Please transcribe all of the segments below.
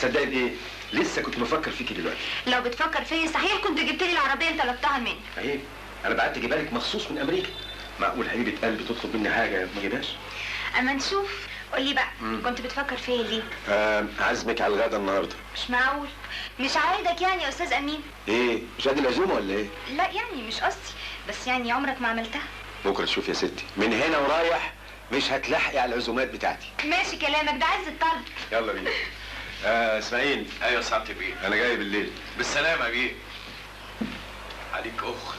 تصدقي بايه؟ لسه كنت بفكر فيكي دلوقتي. لو بتفكر فيا صحيح كنت جبت لي العربيه اللي طلبتها مني. اهي انا بعت اجيبها لك مخصوص من امريكا. معقول حبيبه قلبي تطلب مني حاجه ما اجيبهاش؟ اما نشوف. قولي بقى كنت بتفكر فيا ليه؟ عازمك على الغدا النهارده. مش معقول. مش عايدك يعني يا استاذ امين؟ ايه مش قد العزومه ولا ايه؟ لا يعني مش قصدي، بس يعني عمرك ما عملتها. بكره تشوف يا ستي، من هنا ورايح مش هتلحقي على العزومات بتاعتي. ماشي كلامك ده عز الطلب. يلا بينا. اسماعيل. ايوه سعادتي بيه. انا جاي بالليل. بالسلامه بيه. عليك اخت.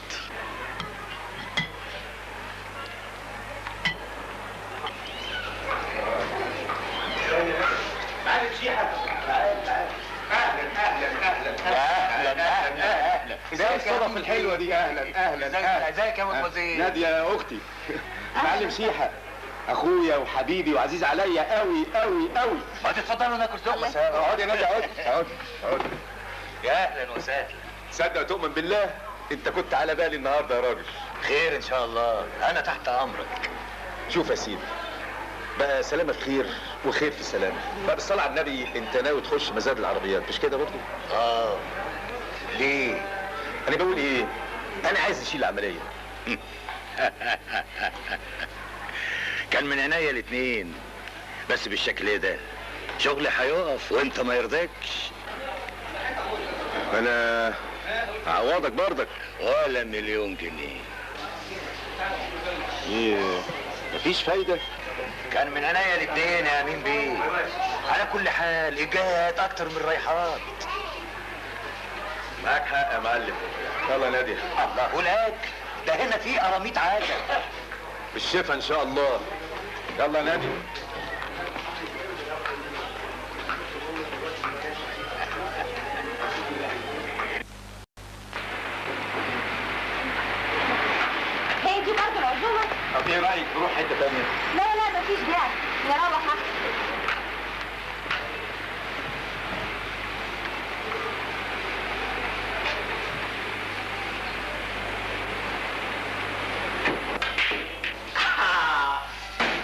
تعالى شيحه. تعالى. اهلا. ازاي الصدف الحلوه دي؟ اهلا. ازيك يا ابو وزير؟ ناديه يا اختي. معلم شيحه اخويا وحبيبي وعزيز عليا قوي قوي قوي. ما تتفضلوا ناكل لقمه. اقعدي يا ناديه اقعدي. يا اهلا وسهلا. تصدق تؤمن بالله انت كنت على بالي النهارده يا راجل. خير ان شاء الله، انا تحت امرك. شوف يا سيدي بقى، سلامة خير وخير في سلامة. بقى بالصلاة على النبي انت ناوي تخش مزاد العربيات مش كده برضه؟ ليه؟ انا بقول ايه؟ انا عايز اشيل العملية. كان من عينيا الاتنين، بس بالشكل ده شغلي هيقف وانت ما يرضيكش. انا هعوضك برضك. ولا مليون جنيه. ايه مفيش فايدة؟ كان من عينيا الاتنين يا امين بيه. على كل حال اجاهات اكتر من رايحات. معاك حق يا معلم. يلا يا نادية. الله هناك ده هنا في قراميط عاده. بالشفا ان شاء الله. يلا يا نادية. هي دي برضه العزومه؟ طب ايه رايك نروح حته ثانيه؟ لا مفيش داعي، نروح احسن.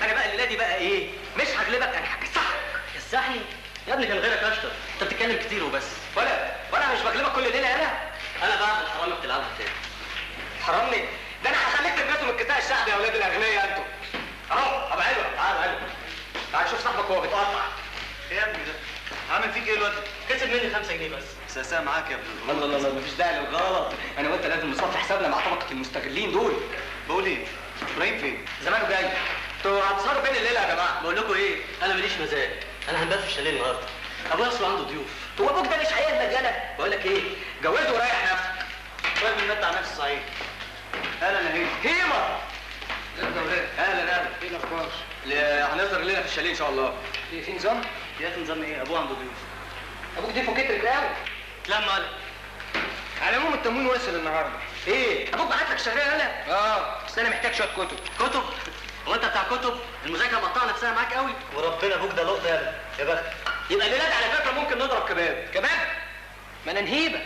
انا بقى الليله دي بقى ايه؟ مش هغلبك، انا هكسحك. كسحني؟ يا ابني كان غيرك اشطر، انت بتتكلم كتير وبس. ولا مش بغلبك كل ليله انا بقى الحرامي بتلعبها تاني. حرامي؟ ده انا هخليك تلبسوا من الكساء الشعبي يا اولاد الاغنياء انتوا. اهو ابقى حلوه. تعال شوف صاحبك وهو بيتقطع. ايه يا ابني ده؟ عامل فيك ايه الواد؟ كسب مني 5 جنيه بس. ساسا معاك يا ابني. الله مفيش داعي للغلط. انا وانت لازم نصفي حسابنا مع طبقه المستغلين دول. بقول ايه؟ ابراهيم فين؟ زمانه جاي. انتوا هتسهروا فين الليله يا جماعه؟ بقول لكم ايه، انا ماليش مزاج، انا هنبات في الشاليه النهارده. ابويا اصله عنده ضيوف. هو ابوك ده مش هيهمك يالا؟ بقول لك ايه، جوزه وريح نفسك. راجل متع نفسه صحيح. اهلا يا هيما. اهلا. ايه الاخبار؟ هنظهر الليله في الشاليه ان شاء الله. في نظام؟ يا اخي نظام ايه؟ ابوه عنده ضيوف. ابوك ضيفه كترت قوي. لا مالك. على العموم التموين وصل النهارده. ايه؟ ابوك بعت لك شغال يالا؟ بس انا محتاج شويه كتب. كتب؟ هو انت بتاع كتب؟ المذاكره مقطعه نفسها معاك قوي. وربنا ابوك ده لقطه يالا. يا بخت. يبقى الليله دي على فكره ممكن نضرب كباب. ما انا نهيبه.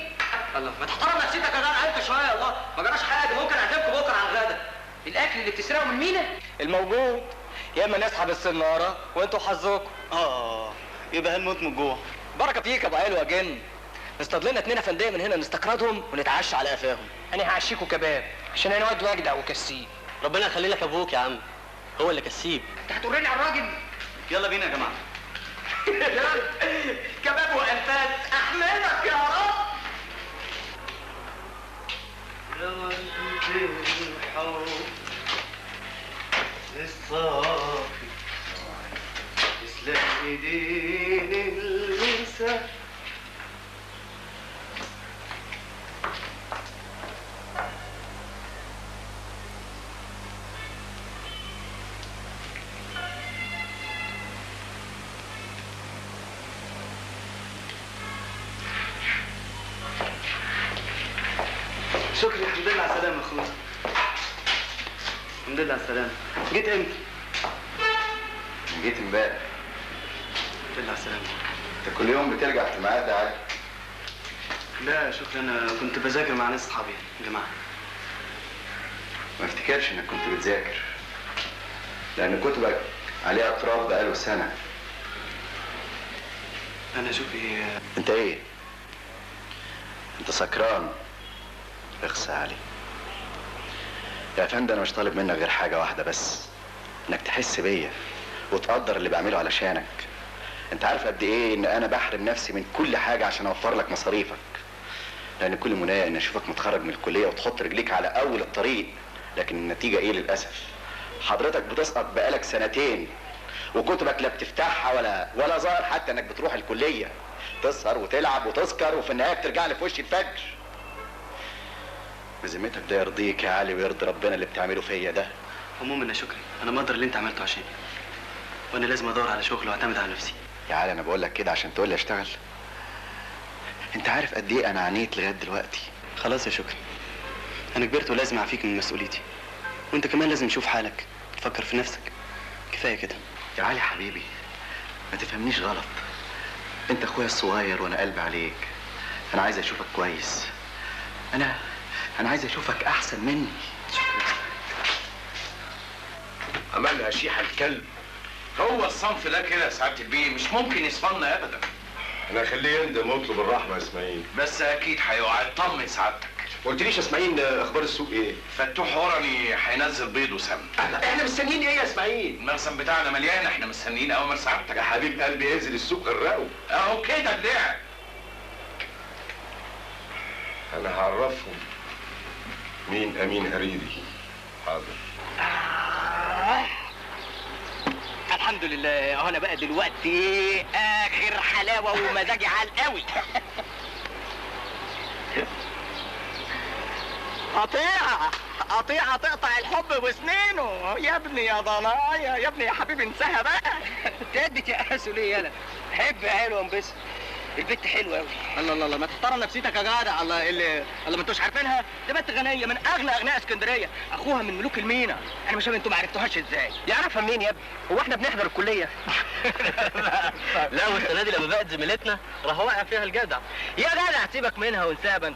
الله ما تحترم نفسيتك يا جدع انت شويه. الله ما جراش حاجه، ممكن اعزمكم بكره على الغدا. الاكل اللي بتسرقه من مينا الموجود، يا اما نسحب السناره وانتوا حظكم. يبقى هنموت من الجوع. بركه فيك يا ابو علو يا جن. نصطاد لنا 2 افنديه من هنا نستقردهم ونتعشى على قفاهم. انا هعشيكوا كباب عشان انا واد واجدع وكسيب. ربنا يخلي لك ابوك يا عم، هو اللي كسيب. انت هتوريني على الراجل؟ يلا بينا يا جماعه. كباب وانفاس احمدك يا رب. الصافي تسلم ايدين الانسان. شكرا، الحمد لله على السلامه يا اخويا. الحمد لله على السلامه. جيت امتى؟ جيت امبارح. الحمد لله على السلامه. انت كل يوم بترجع في الميعاد ده عادي؟ لا شكرا، انا كنت بذاكر مع ناس اصحابي يا جماعه. ما افتكرش انك كنت بتذاكر، لان كتبك عليها اطراف بقاله سنه. انا شوفي. انت ايه؟ انت سكران. اخسى علي يا فندم. انا مش طالب منك غير حاجه واحده بس، انك تحس بيا وتقدر اللي بعمله علشانك. انت عارف قد ايه ان انا بحرم نفسي من كل حاجه عشان اوفر لك مصاريفك، لان كل منايا ان اشوفك متخرج من الكليه وتحط رجليك على اول الطريق. لكن النتيجه ايه للاسف؟ حضرتك بتسقط بقالك سنتين، وكتبك لا بتفتحها ولا ظاهر حتى انك بتروح الكليه. تسهر وتلعب وتسكر وفي النهايه بترجع لي في وش الفجر. بذمتك ده يرضيك يا علي ويرضي ربنا اللي بتعمله فيا ده؟ عموما يا شكري، انا مقدر اللي انت عملته عشاني، وانا لازم ادور على شغل واعتمد على نفسي. يا علي انا بقول لك كده عشان تقول لي اشتغل؟ انت عارف قد ايه انا عانيت لغايه دلوقتي. خلاص يا شكري، انا كبرت ولازم اعفيك من مسؤوليتي، وانت كمان لازم تشوف حالك، تفكر في نفسك. كفايه كده يا علي حبيبي، ما تفهمنيش غلط. انت اخويا الصغير وانا قلبي عليك. انا عايز اشوفك كويس. انا عايز اشوفك احسن مني. عملها شيحة الكلب. هو الصنف ده كده يا سعاده البيه مش ممكن يصفنا ابدا. انا اخليه يندم ويطلب الرحمه يا اسماعيل. بس اكيد هيقع. اطمن سعادتك. قلتليش يا اسماعيل اخبار السوق ايه؟ فتوح ورني هينزل بيض وسمن. احنا مستنيين ايه يا اسماعيل؟ المخزن بتاعنا مليان، احنا مستنيين اوامر سعادتك. يا حبيب قلبي انزل السوق غرقه. اهو كده اللعب. انا هعرفهم مين امين هريدي. حاضر. الحمد لله. اهو انا بقى دلوقتي اخر حلاوه ومزاجي عال قوي. قطيعه تقطع الحب وسنينه. يا ابني يا ضنايا، يا ابني يا حبيبي انساها بقى. تدي تقاسه ليه يالا؟ حب حلو انبسط. البت حلوه قوي. الله ما تحترم نفسيتك يا جدع. الله ما انتوش عارفينها؟ دي بنت غنيه من اغنى اغنياء اسكندريه، اخوها من ملوك المينا. انا مش فاهم انتوا ما عرفتوهاش ازاي؟ يعرفها منين يا ابني؟ هو احنا بنحضر الكليه؟ لا والسنه دي لما بقت زميلتنا راح واقع فيها الجدع. يا جدع سيبك منها وانساها.